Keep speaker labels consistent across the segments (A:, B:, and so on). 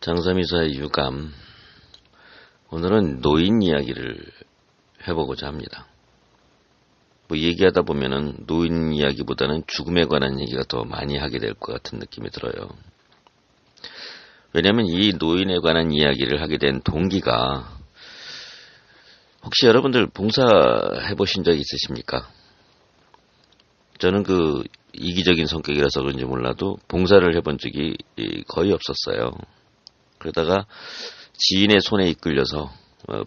A: 장사미사의 유감. 오늘은 노인 이야기를 해보고자 합니다. 얘기하다 보면은 노인 이야기보다는 죽음에 관한 얘기가 더 많이 하게 될 것 같은 느낌이 들어요. 왜냐하면 이 노인에 관한 이야기를 하게 된 동기가, 혹시 여러분들 봉사해 보신 적 있으십니까? 저는 이기적인 성격이라서 그런지 몰라도 봉사를 해본 적이 거의 없었어요. 그러다가 지인의 손에 이끌려서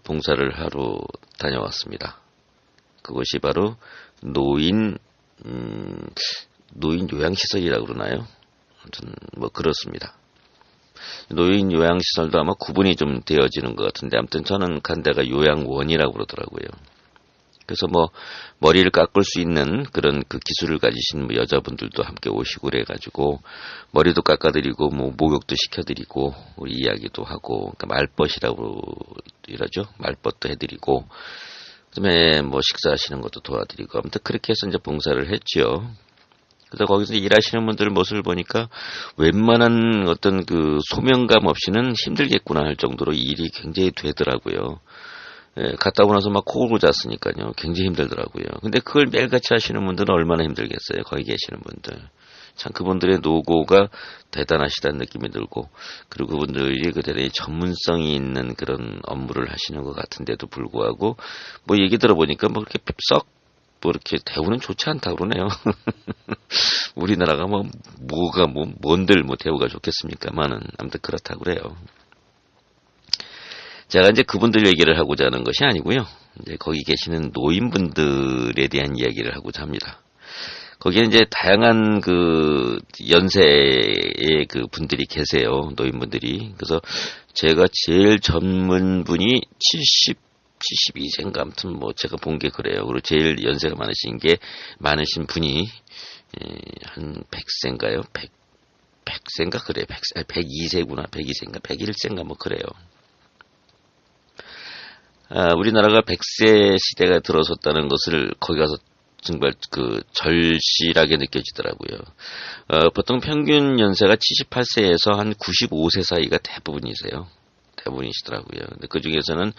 A: 봉사를 하러 다녀왔습니다. 그것이 바로 노인 요양시설이라고 그러나요? 아무튼 그렇습니다. 노인 요양시설도 아마 구분이 좀 되어지는 것 같은데, 아무튼 저는 간 데가 요양원이라고 그러더라고요. 그래서 머리를 깎을 수 있는 그런 기술을 가지신 여자분들도 함께 오시고 그래가지고 머리도 깎아드리고 목욕도 시켜드리고 우리 이야기도 하고, 그러니까 말벗이라고 이러죠. 말벗도 해드리고, 그다음에 식사하시는 것도 도와드리고, 아무튼 그렇게 해서 이제 봉사를 했죠. 그래서 거기서 일하시는 분들 모습을 보니까 웬만한 어떤 소명감 없이는 힘들겠구나 할 정도로 일이 굉장히 되더라고요. 갔다 오고 나서 코 골고 잤으니까요. 굉장히 힘들더라고요. 근데 그걸 매일같이 하시는 분들은 얼마나 힘들겠어요. 거기 계시는 분들. 참 그분들의 노고가 대단하시다는 느낌이 들고, 그리고 그분들이 대단히 전문성이 있는 그런 업무를 하시는 것 같은데도 불구하고, 얘기 들어보니까 그렇게 이렇게 대우는 좋지 않다고 그러네요. 우리나라가 뭔들 대우가 좋겠습니까만은, 아무튼 그렇다고 그래요. 제가 이제 그분들 얘기를 하고자 하는 것이 아니고요. 이제 거기 계시는 노인분들에 대한 이야기를 하고자 합니다. 거기에 이제 다양한 연세의 분들이 계세요. 노인분들이. 그래서 제가 제일 젊은 분이 72세인가 아무튼 제가 본 게 그래요. 그리고 제일 연세가 많으신 분이 한 100세인가요? 100세인가 그래요. 102세구나. 102세인가 101세인가 그래요. 우리나라가 100세 시대가 들어섰다는 것을 거기 가서 정말 절실하게 느껴지더라고요. 보통 평균 연세가 78세에서 한 95세 사이가 대부분이시더라고요. 근데 그 중에서는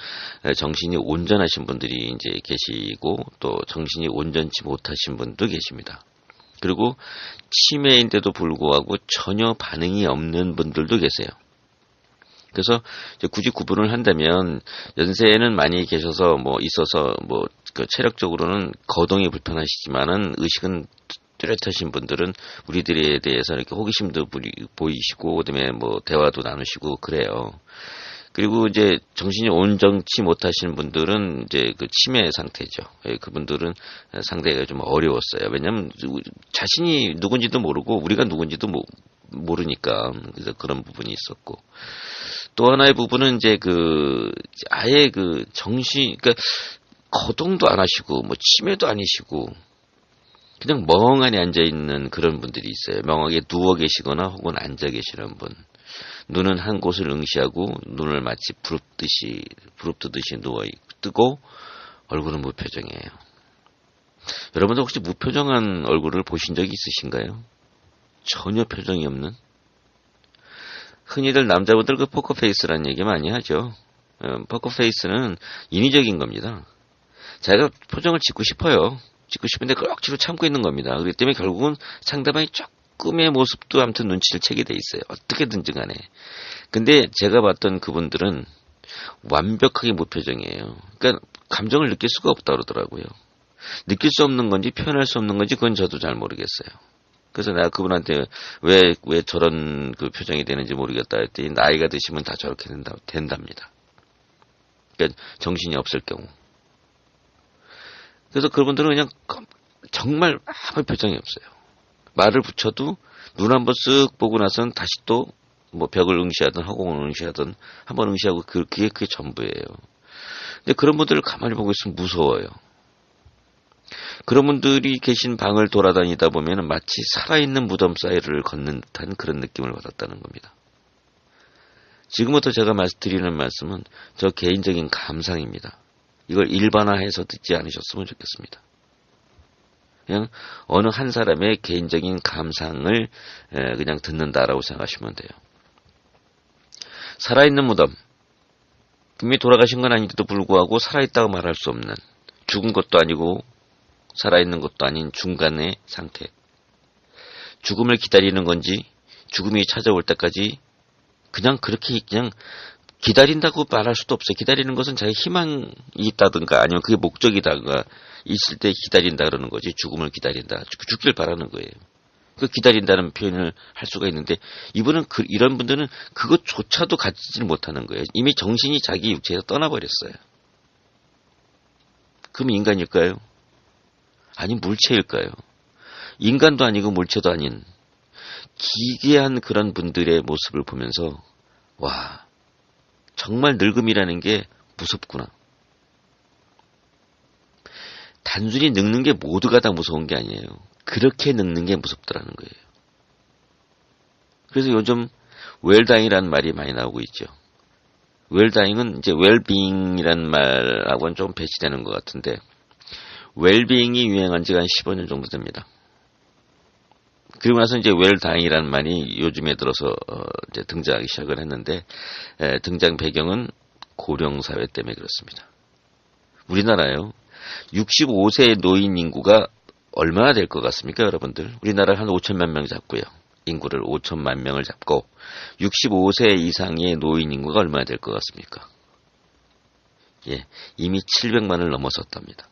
A: 정신이 온전하신 분들이 이제 계시고, 또 정신이 온전치 못하신 분도 계십니다. 그리고 치매인데도 불구하고 전혀 반응이 없는 분들도 계세요. 그래서 굳이 구분을 한다면, 연세에는 많이 계셔서 있어서 체력적으로는 거동이 불편하시지만은 의식은 뚜렷하신 분들은 우리들에 대해서 이렇게 호기심도 보이시고, 그다음에 대화도 나누시고 그래요. 그리고 이제 정신이 온전치 못하시는 분들은 이제 치매 상태죠. 그분들은 상대가 좀 어려웠어요. 왜냐하면 자신이 누군지도 모르고 우리가 누군지도 모르니까. 그래서 그런 부분이 있었고, 또 하나의 부분은 이제 아예 그러니까 거동도 안 하시고 치매도 아니시고 그냥 멍하니 앉아 있는 그런 분들이 있어요. 멍하게 누워 계시거나 혹은 앉아 계시는 분. 눈은 한 곳을 응시하고 눈을 마치 부릅뜨듯이 뜨고 얼굴은 무표정이에요. 여러분들 혹시 무표정한 얼굴을 보신 적이 있으신가요? 전혀 표정이 없는? 흔히들 남자분들 포커페이스라는 얘기 많이 하죠. 포커페이스는 인위적인 겁니다. 자기가 표정을 짓고 싶어요. 짓고 싶은데 그걸 억지로 참고 있는 겁니다. 그렇기 때문에 결국은 상대방이 조금의 모습도 아무튼 눈치를 채게 돼 있어요. 어떻게든지 간에. 근데 제가 봤던 그분들은 완벽하게 무표정이에요. 그러니까 감정을 느낄 수가 없다 그러더라고요. 느낄 수 없는 건지 표현할 수 없는 건지 그건 저도 잘 모르겠어요. 그래서 내가 그분한테 왜 저런 표정이 되는지 모르겠다 했더니, 나이가 드시면 다 저렇게 된답니다. 그러니까 정신이 없을 경우. 그래서 그분들은 그냥 정말 아무 표정이 없어요. 말을 붙여도 눈 한번 쓱 보고 나서는 다시 또 벽을 응시하든 허공을 응시하든 한번 응시하고 그게 전부예요. 근데 그런 분들을 가만히 보고 있으면 무서워요. 그런 분들이 계신 방을 돌아다니다 보면 마치 살아있는 무덤 사이를 걷는 듯한 그런 느낌을 받았다는 겁니다. 지금부터 제가 드리는 말씀은 저 개인적인 감상입니다. 이걸 일반화해서 듣지 않으셨으면 좋겠습니다. 그냥 어느 한 사람의 개인적인 감상을 그냥 듣는다라고 생각하시면 돼요. 살아있는 무덤. 이미 돌아가신 건 아닌데도 불구하고 살아있다고 말할 수 없는, 죽은 것도 아니고 살아있는 것도 아닌 중간의 상태. 죽음을 기다리는 건지 죽음이 찾아올 때까지 그냥 그렇게 그냥 기다린다고 말할 수도 없어요. 기다리는 것은 자기 희망이 있다든가 아니면 그게 목적이다가 있을 때 기다린다 그러는 거지. 죽음을 기다린다. 죽길 바라는 거예요. 그 기다린다는 표현을 할 수가 있는데 이분은 이런 분들은 그것조차도 가지지 못하는 거예요. 이미 정신이 자기 육체에서 떠나버렸어요. 그럼 인간일까요? 아니 물체일까요? 인간도 아니고 물체도 아닌 기괴한 그런 분들의 모습을 보면서 와 정말 늙음이라는 게 무섭구나. 단순히 늙는 게 모두가 다 무서운 게 아니에요. 그렇게 늙는 게 무섭더라는 거예요. 그래서 요즘 웰다잉이라는 말이 많이 나오고 있죠. 웰다잉은 이제 웰빙이라는 말하고는 좀 배치되는 것 같은데 웰빙이 유행한 지가 한 15년 정도 됩니다. 그리고 나서 이제 웰다잉이라는 말이 요즘에 들어서 이제 등장하기 시작을 했는데 등장 배경은 고령 사회 때문에 그렇습니다. 우리나라요. 65세 노인 인구가 얼마나 될 것 같습니까, 여러분들? 우리나라 한 5천만 명 잡고요. 인구를 5천만 명을 잡고 65세 이상의 노인 인구가 얼마나 될 것 같습니까? 예, 이미 700만을 넘어섰답니다.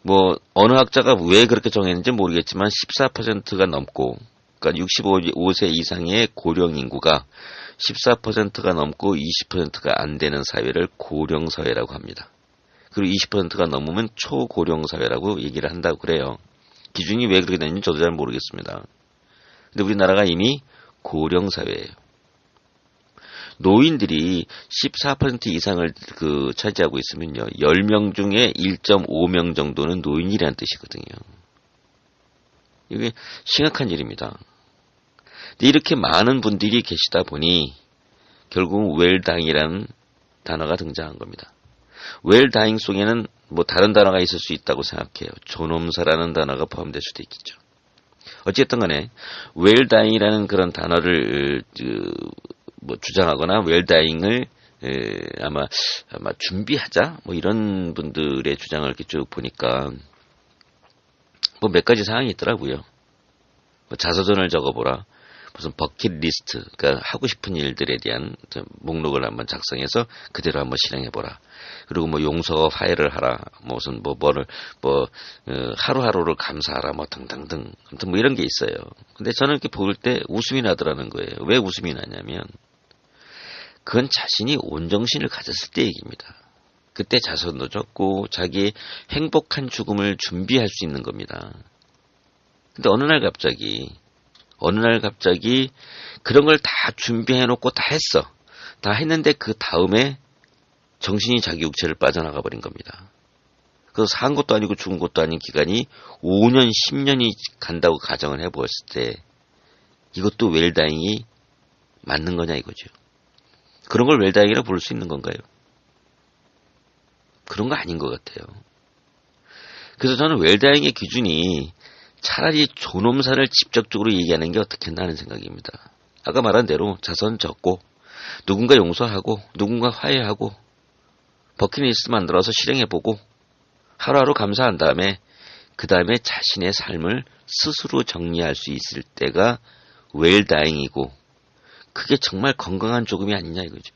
A: 뭐 어느 학자가 왜 그렇게 정했는지 모르겠지만 14%가 넘고 그러니까 65세 이상의 고령 인구가 14%가 넘고 20%가 안 되는 사회를 고령 사회라고 합니다. 그리고 20%가 넘으면 초고령 사회라고 얘기를 한다고 그래요. 기준이 왜 그렇게 되는지 저도 잘 모르겠습니다. 근데 우리나라가 이미 고령 사회예요. 노인들이 14% 이상을 차지하고 있으면요. 10명 중에 1.5명 정도는 노인이라는 뜻이거든요. 이게 심각한 일입니다. 근데 이렇게 많은 분들이 계시다 보니 결국은 웰다잉이라는 단어가 등장한 겁니다. 웰다잉 속에는 뭐 다른 단어가 있을 수 있다고 생각해요. 존엄사라는 단어가 포함될 수도 있겠죠. 어쨌든 간에 웰다잉이라는 그런 단어를 주장하거나 웰다잉을 아마 준비하자 뭐 이런 분들의 주장을 이렇게 쭉 보니까 뭐 몇 가지 사항이 있더라고요. 뭐 자서전을 적어보라. 무슨 버킷리스트, 그러니까 하고 싶은 일들에 대한 목록을 한번 작성해서 그대로 한번 실행해보라. 그리고 뭐 용서와 화해를 하라. 무슨 하루하루를 감사하라. 뭐 등등등. 아무튼 뭐 이런 게 있어요. 근데 저는 이렇게 볼 때 웃음이 나더라는 거예요. 왜 웃음이 나냐면 그건 자신이 온정신을 가졌을 때 얘기입니다. 그때 자서전도 적고 자기의 행복한 죽음을 준비할 수 있는 겁니다. 근데 어느 날 갑자기 그런 걸 다 준비해놓고 다 했어. 다 했는데 그 다음에 정신이 자기 육체를 빠져나가 버린 겁니다. 그래서 산 것도 아니고 죽은 것도 아닌 기간이 5년, 10년이 간다고 가정을 해보았을 때 이것도 웰다잉이 맞는 거냐 이거죠. 그런 걸 웰다잉이라고 부를 수 있는 건가요? 그런 거 아닌 것 같아요. 그래서 저는 웰다잉의 기준이 차라리 존엄사를 직접적으로 얘기하는 게 어떻겠나 하는 생각입니다. 아까 말한 대로 자선 적고 누군가 용서하고 누군가 화해하고 버킷리스트 만들어서 실행해보고 하루하루 감사한 다음에 그 다음에 자신의 삶을 스스로 정리할 수 있을 때가 웰다잉이고 그게 정말 건강한 죽음이 아니냐 이거죠.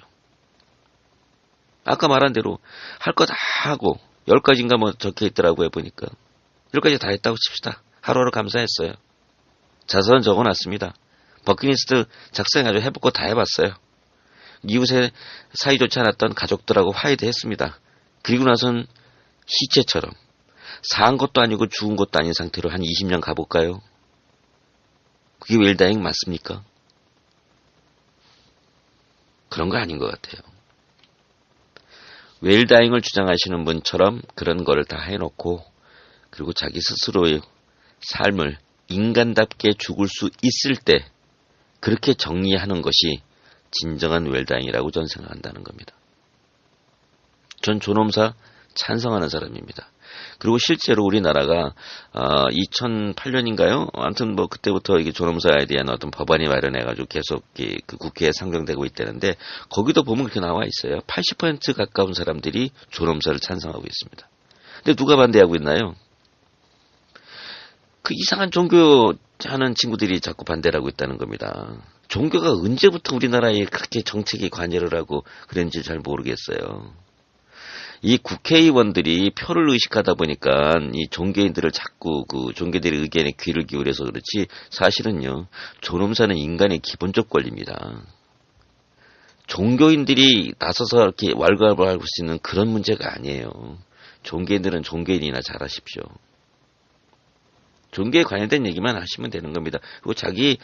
A: 아까 말한 대로 할 거 다 하고 10가지인가 뭐 적혀 있더라고요 보니까 10가지 다 했다고 칩시다. 하루하루 감사했어요. 자서전 적어놨습니다. 버킷리스트 작성해가지고 해볼 거 다 해봤어요. 이웃에 사이좋지 않았던 가족들하고 화해도 했습니다. 그리고 나선 시체처럼 산 것도 아니고 죽은 것도 아닌 상태로 한 20년 가볼까요? 그게 웰다잉 맞습니까? 그런 거 아닌 것 같아요. 웰다잉을 주장하시는 분처럼 그런 거를 다 해놓고 그리고 자기 스스로의 삶을 인간답게 죽을 수 있을 때 그렇게 정리하는 것이 진정한 웰다잉이라고 저는 생각한다는 겁니다. 전 존엄사 찬성하는 사람입니다. 그리고 실제로 우리나라가 2008년인가요? 아무튼 뭐 그때부터 이게 존엄사에 대한 어떤 법안이 마련해가지고 계속 그 국회에 상정되고 있다는데 거기도 보면 그렇게 나와 있어요. 80% 가까운 사람들이 존엄사를 찬성하고 있습니다. 근데 누가 반대하고 있나요? 그 이상한 종교 하는 친구들이 자꾸 반대를 하고 있다는 겁니다. 종교가 언제부터 우리나라에 그렇게 정책에 관여를 하고 그런지 잘 모르겠어요. 이 국회의원들이 표를 의식하다 보니까 이 종교인들을 자꾸 그 종교들의 의견에 귀를 기울여서 그렇지 사실은요. 존엄사는 인간의 기본적 권리입니다. 종교인들이 나서서 이렇게 왈가왈부할 수 있는 그런 문제가 아니에요. 종교인들은 종교인이나 잘하십시오. 종교에 관련된 얘기만 하시면 되는 겁니다. 그리고 자기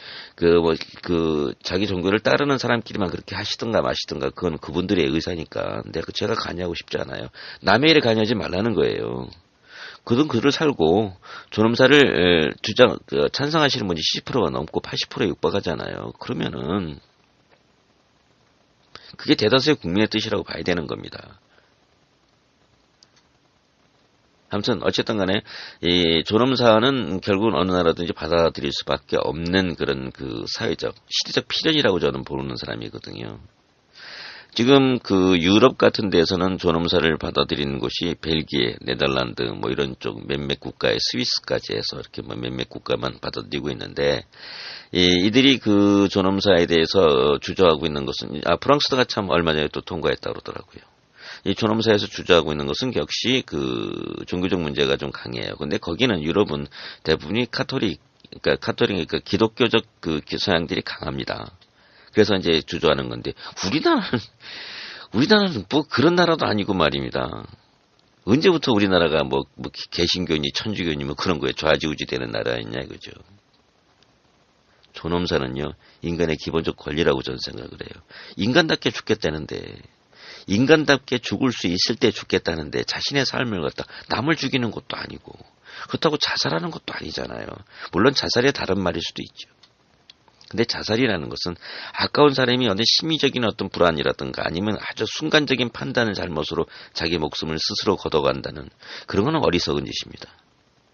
A: 자기 종교를 따르는 사람끼리만 그렇게 하시든가 마시든가 그건 그분들의 의사니까. 근데 제가 관여하고 싶지 않아요. 남의 일에 관여하지 말라는 거예요. 그든 그를 살고 존엄사를 찬성하시는 분이 70%가 넘고 80%에 육박하잖아요. 그러면은 그게 대다수의 국민의 뜻이라고 봐야 되는 겁니다. 아무튼 어쨌든 간에 이 존엄사는 결국은 어느 나라든지 받아들일 수밖에 없는 그런 그 사회적 시대적 필연이라고 저는 보는 사람이거든요. 지금 그 유럽 같은 데서는 존엄사를 받아들이는 곳이 벨기에, 네덜란드 뭐 이런 쪽 몇몇 국가의 스위스까지 해서 이렇게 뭐 몇몇 국가만 받아들이고 있는데 이들이 그 존엄사에 대해서 주저하고 있는 것은 프랑스가 참 얼마 전에 또 통과했다고 그러더라고요. 이 존엄사에서 주저하고 있는 것은 역시 그 종교적 문제가 좀 강해요. 근데 거기는 유럽은 대부분이 그러니까 기독교적 그 서양들이 강합니다. 그래서 이제 주저하는 건데 우리나라는 뭐 그런 나라도 아니고 말입니다. 언제부터 우리나라가 뭐 개신교니 천주교니 뭐 그런 거에 좌지우지 되는 나라였냐 이거죠. 존엄사는요 인간의 기본적 권리라고 저는 생각을 해요. 인간답게 죽겠다는데. 인간답게 죽을 수 있을 때 죽겠다는데 자신의 삶을 갖다 남을 죽이는 것도 아니고 그렇다고 자살하는 것도 아니잖아요. 물론 자살이 다른 말일 수도 있죠. 근데 자살이라는 것은 아까운 사람이 어떤 심리적인 어떤 불안이라든가 아니면 아주 순간적인 판단을 잘못으로 자기 목숨을 스스로 걷어간다는 그런 건 어리석은 짓입니다.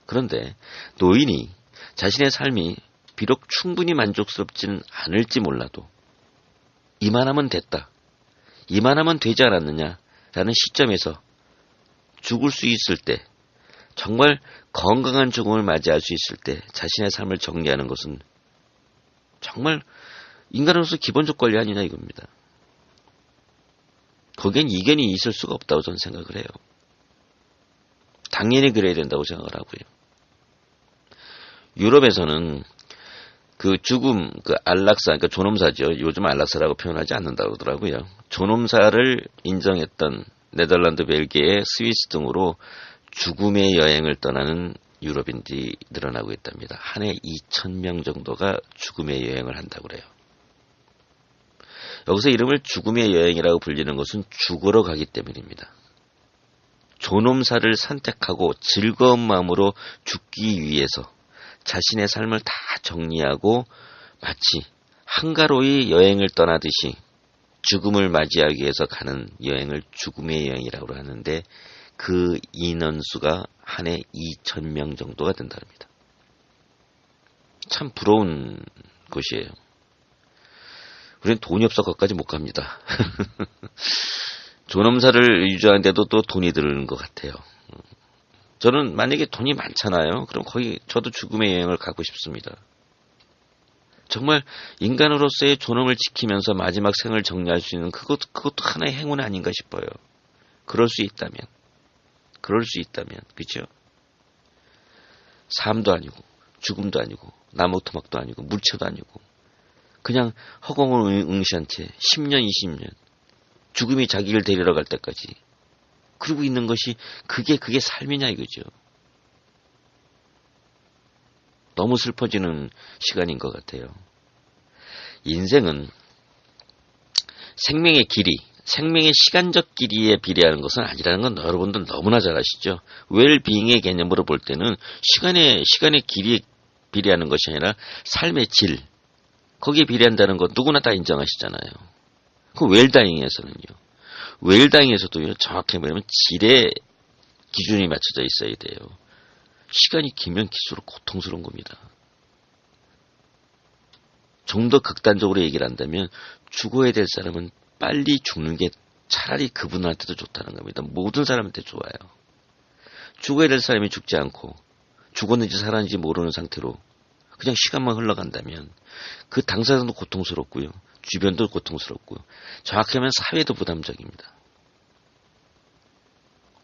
A: 그런데 노인이 자신의 삶이 비록 충분히 만족스럽지는 않을지 몰라도 이만하면 됐다. 이만하면 되지 않았느냐라는 시점에서 죽을 수 있을 때 정말 건강한 죽음을 맞이할 수 있을 때 자신의 삶을 정리하는 것은 정말 인간으로서 기본적 권리 아니냐 이겁니다. 거기엔 이견이 있을 수가 없다고 저는 생각을 해요. 당연히 그래야 된다고 생각을 하고요. 유럽에서는 그 죽음, 그 안락사, 그러니까 존엄사죠. 요즘 안락사라고 표현하지 않는다고 그러더라고요. 존엄사를 인정했던 네덜란드, 벨기에, 스위스 등으로 죽음의 여행을 떠나는 유럽인들이 늘어나고 있답니다. 한 해 2,000명 정도가 죽음의 여행을 한다고 그래요. 여기서 이름을 죽음의 여행이라고 불리는 것은 죽으러 가기 때문입니다. 존엄사를 선택하고 즐거운 마음으로 죽기 위해서 자신의 삶을 다 정리하고 마치 한가로이 여행을 떠나듯이 죽음을 맞이하기 위해서 가는 여행을 죽음의 여행이라고 하는데 그 인원수가 한 해 2,000명 정도가 된답니다. 참 부러운 것이에요. 우리는 돈이 없어 거기까지 못 갑니다. 존엄사를 유지하는데도 또 돈이 드는 것 같아요. 저는 만약에 돈이 많잖아요. 그럼 거기 저도 죽음의 여행을 가고 싶습니다. 정말 인간으로서의 존엄을 지키면서 마지막 생을 정리할 수 있는 그것도 하나의 행운 아닌가 싶어요. 그럴 수 있다면. 그렇죠? 삶도 아니고 죽음도 아니고 나무 토막도 아니고 물체도 아니고 그냥 허공을 응시한 채 10년, 20년 죽음이 자기를 데리러 갈 때까지 그러고 있는 것이 그게 삶이냐 이거죠. 너무 슬퍼지는 시간인 것 같아요. 인생은 생명의 길이, 생명의 시간적 길이에 비례하는 것은 아니라는 건 여러분들 너무나 잘 아시죠. 웰빙의 개념으로 볼 때는 시간의 길이에 비례하는 것이 아니라 삶의 질, 거기에 비례한다는 건 누구나 다 인정하시잖아요. 그 웰다잉에서는요. 웰다잉에서도요. 정확히 말하면 질의 기준이 맞춰져 있어야 돼요. 시간이 길면 길수록 고통스러운 겁니다. 좀 더 극단적으로 얘기를 한다면 죽어야 될 사람은 빨리 죽는 게 차라리 그분한테도 좋다는 겁니다. 모든 사람한테 좋아요. 죽어야 될 사람이 죽지 않고 죽었는지 살았는지 모르는 상태로 그냥 시간만 흘러간다면 그 당사자도 고통스럽고요. 주변도 고통스럽고요. 정확히 하면 사회도 부담적입니다.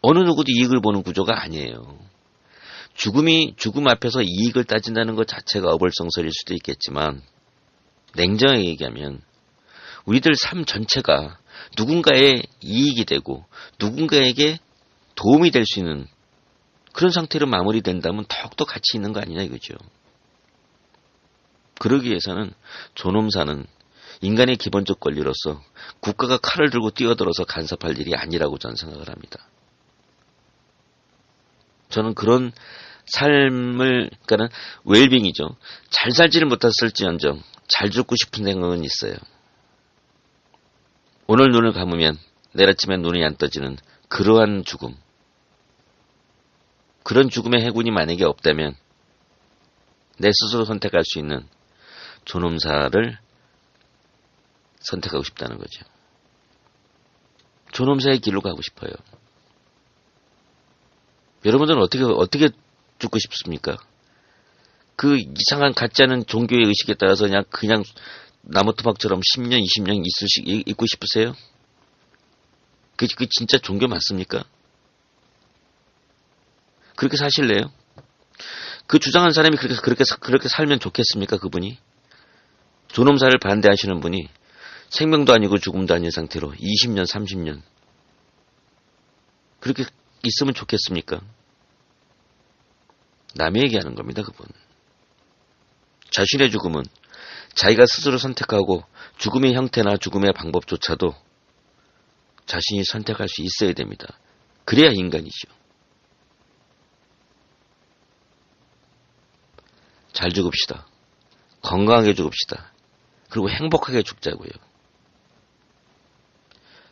A: 어느 누구도 이익을 보는 구조가 아니에요. 죽음 앞에서 이익을 따진다는 것 자체가 어불성설일 수도 있겠지만 냉정하게 얘기하면 우리들 삶 전체가 누군가의 이익이 되고 누군가에게 도움이 될 수 있는 그런 상태로 마무리된다면 더욱더 가치 있는 거 아니냐 이거죠. 그러기 위해서는 존엄사는 인간의 기본적 권리로서 국가가 칼을 들고 뛰어들어서 간섭할 일이 아니라고 저는 생각을 합니다. 저는 그런 삶을, 그러니까는 웰빙이죠. 잘 살지를 못했을지언정 잘 죽고 싶은 생각은 있어요. 오늘 눈을 감으면 내일 아침에 눈이 안 떠지는 그러한 죽음. 그런 죽음의 해군이 만약에 없다면 내 스스로 선택할 수 있는 존엄사를 선택하고 싶다는 거죠. 존엄사의 길로 가고 싶어요. 여러분들은 어떻게 죽고 싶습니까? 그 이상한 같지 않은 종교의 의식에 따라서 그냥 나무토막처럼 10년, 20년 있고 싶으세요? 그 진짜 종교 맞습니까? 그렇게 사실래요? 그 주장한 사람이 그렇게 살면 좋겠습니까? 그분이? 존엄사를 반대하시는 분이 생명도 아니고 죽음도 아닌 상태로 20년, 30년 그렇게 있으면 좋겠습니까? 남의 얘기하는 겁니다. 그분. 자신의 죽음은 자기가 스스로 선택하고 죽음의 형태나 죽음의 방법조차도 자신이 선택할 수 있어야 됩니다. 그래야 인간이죠. 잘 죽읍시다. 건강하게 죽읍시다. 그리고 행복하게 죽자고요.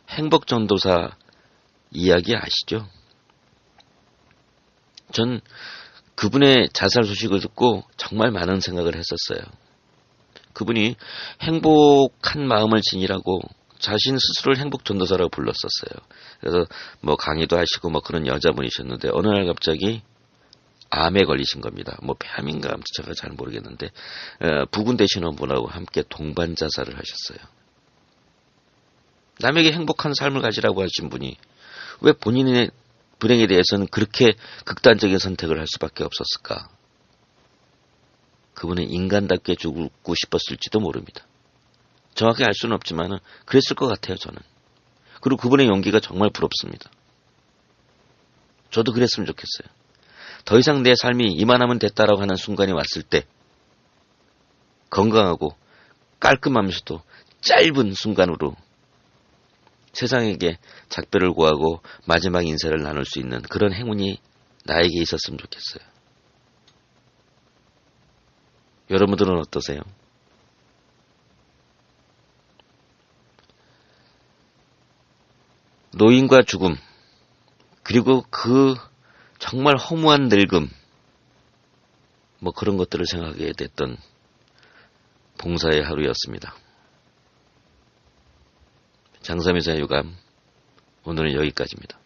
A: 행복전도사 이야기 아시죠? 전 그분의 자살 소식을 듣고 정말 많은 생각을 했었어요. 그분이 행복한 마음을 지니라고 자신 스스로를 행복전도사라고 불렀었어요. 그래서 뭐 강의도 하시고 뭐 그런 여자분이셨는데 어느 날 갑자기 암에 걸리신 겁니다. 뭐 폐암인가 아무튼 제가 잘 모르겠는데 부군 되시는 분하고 함께 동반 자살을 하셨어요. 남에게 행복한 삶을 가지라고 하신 분이 왜 본인의 불행에 대해서는 그렇게 극단적인 선택을 할 수밖에 없었을까? 그분은 인간답게 죽고 싶었을지도 모릅니다. 정확히 알 수는 없지만 그랬을 것 같아요, 저는. 그리고 그분의 용기가 정말 부럽습니다. 저도 그랬으면 좋겠어요. 더 이상 내 삶이 이만하면 됐다라고 하는 순간이 왔을 때 건강하고 깔끔하면서도 짧은 순간으로 세상에게 작별을 구하고 마지막 인사를 나눌 수 있는 그런 행운이 나에게 있었으면 좋겠어요. 여러분들은 어떠세요? 노인과 죽음, 그리고 그 정말 허무한 늙음, 뭐 그런 것들을 생각하게 됐던 봉사의 하루였습니다. 장삼이사의 유감, 오늘은 여기까지입니다.